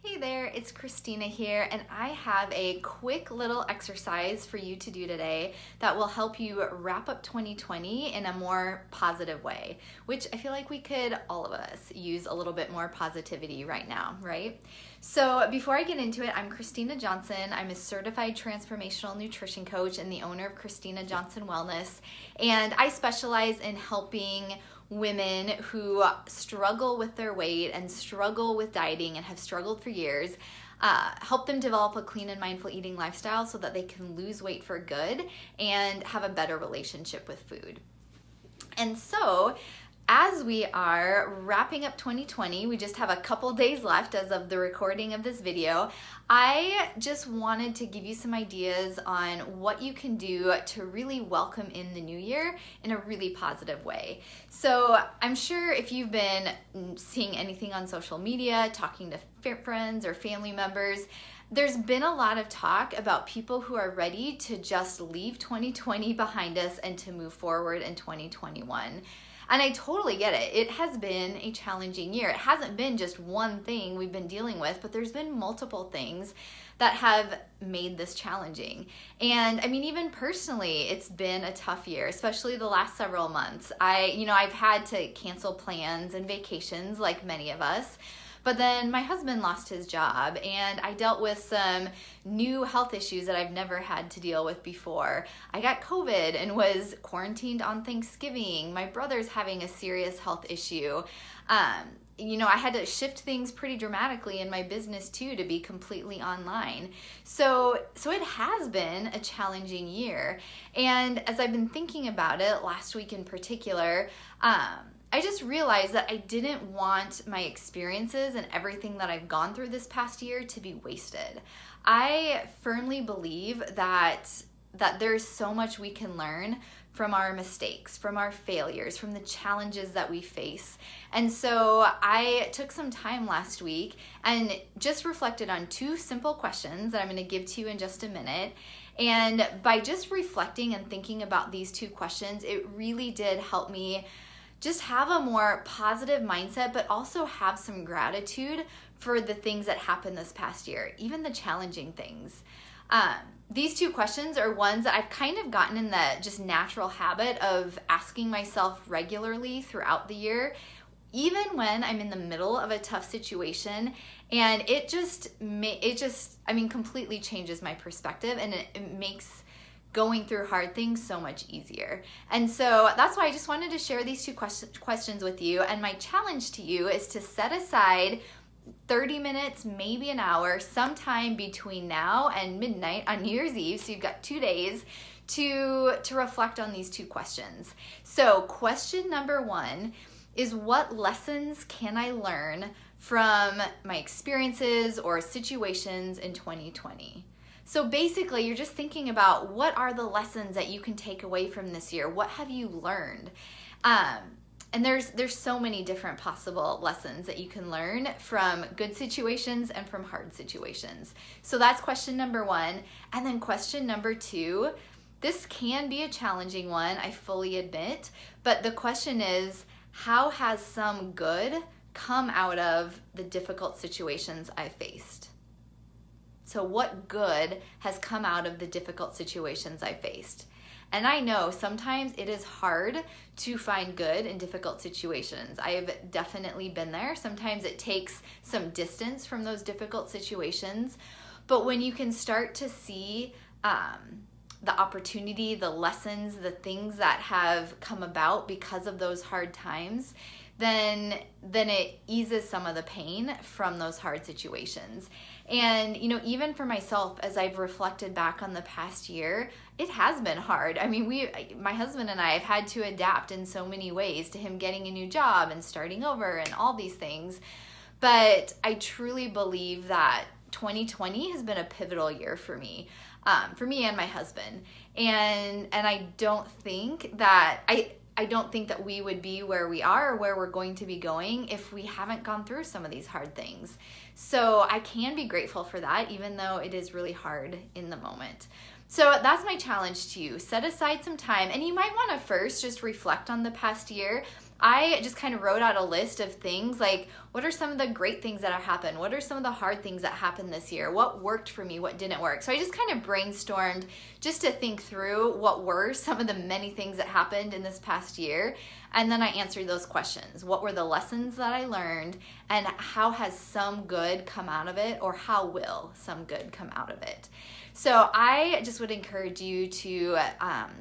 Hey there, it's Christina here, and I have a quick little exercise for you to do today that will help you wrap up 2020 in a more positive way, which I feel like we could, all of us, use a little bit more positivity right now, right? So before I get into it, I'm Christina Johnson. I'm a certified transformational nutrition coach and the owner of Christina Johnson Wellness, and I specialize in helping women who struggle with their weight and struggle with dieting and have struggled for years, help them develop a clean and mindful eating lifestyle so that they can lose weight for good and have a better relationship with food. And so, as we are wrapping up 2020, we just have a couple days left as of the recording of this video. I just wanted to give you some ideas on what you can do to really welcome in the new year in a really positive way. So I'm sure if you've been seeing anything on social media, talking to friends or family members, there's been a lot of talk about people who are ready to just leave 2020 behind us and to move forward in 2021. And I totally get it. It has been a challenging year. It hasn't been just one thing we've been dealing with, but there's been multiple things that have made this challenging. And I mean, even personally, it's been a tough year, especially the last several months. I've had to cancel plans and vacations like many of us. But then my husband lost his job, and I dealt with some new health issues that I've never had to deal with before. I got COVID and was quarantined on Thanksgiving. My brother's having a serious health issue. I had to shift things pretty dramatically in my business too to be completely online. So it has been a challenging year. And as I've been thinking about it, last week in particular, I just realized that I didn't want my experiences and everything that I've gone through this past year to be wasted. I firmly believe that there's so much we can learn from our mistakes, from our failures, from the challenges that we face. And so I took some time last week and just reflected on two simple questions that I'm going to give to you in just a minute. And by just reflecting and thinking about these two questions, it really did help me just have a more positive mindset, but also have some gratitude for the things that happened this past year, even the challenging things. These two questions are ones that I've kind of gotten in the just natural habit of asking myself regularly throughout the year, even when I'm in the middle of a tough situation, and it completely changes my perspective, and it makes going through hard things so much easier. And so that's why I just wanted to share these two questions with you. And my challenge to you is to set aside 30 minutes, maybe an hour, sometime between now and midnight on New Year's Eve. So you've got 2 days to reflect on these two questions. So question number one is, what lessons can I learn from my experiences or situations in 2020? So basically, you're just thinking about, what are the lessons that you can take away from this year? What have you learned? And there's so many different possible lessons that you can learn from good situations and from hard situations. So that's question number one. And then question number two, this can be a challenging one, I fully admit, but the question is, how has some good come out of the difficult situations I faced? So what good has come out of the difficult situations I faced? And I know sometimes it is hard to find good in difficult situations. I have definitely been there. Sometimes it takes some distance from those difficult situations. But when you can start to see the opportunity, the lessons, the things that have come about because of those hard times, then it eases some of the pain from those hard situations. And, even for myself, as I've reflected back on the past year, it has been hard. I mean, my husband and I have had to adapt in so many ways to him getting a new job and starting over and all these things. But I truly believe that 2020 has been a pivotal year for me and my husband. And I don't think that I don't think that we would be where we are or where we're going to be going if we haven't gone through some of these hard things. So I can be grateful for that, even though it is really hard in the moment. So that's my challenge to you. Set aside some time, and you might want to first just reflect on the past year. I just kind of wrote out a list of things like, what are some of the great things that have happened? What are some of the hard things that happened this year? What worked for me? What didn't work? So I just kind of brainstormed just to think through what were some of the many things that happened in this past year. And then I answered those questions. What were the lessons that I learned, and how has some good come out of it, or how will some good come out of it? So I just would encourage you to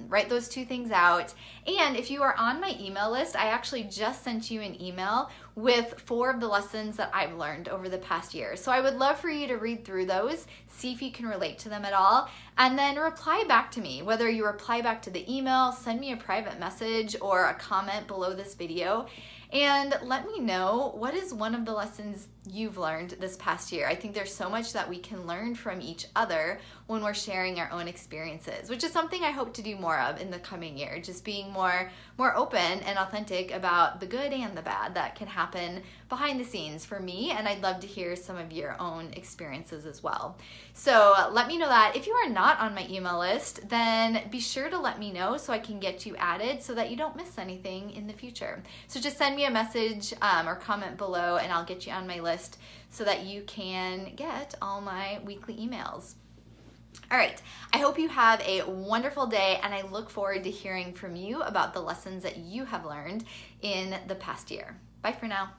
write those 2 things out. And if you are on my email list, I actually just sent you an email with 4 of the lessons that I've learned over the past year. So I would love for you to read through those, see if you can relate to them at all, and then reply back to me. Whether you reply back to the email, send me a private message, or a comment below this video, and let me know what is one of the lessons you've learned this past year. I think there's so much that we can learn from each other when we're sharing our own experiences, which is something I hope to do more of in the coming year, just being more open and authentic about the good and the bad that can happen behind the scenes for me, and I'd love to hear some of your own experiences as well. So let me know that. If you are not on my email list, then be sure to let me know so I can get you added so that you don't miss anything in the future. So just send me a message or comment below, and I'll get you on my list so that you can get all my weekly emails. All right, I hope you have a wonderful day, and I look forward to hearing from you about the lessons that you have learned in the past year. Bye for now.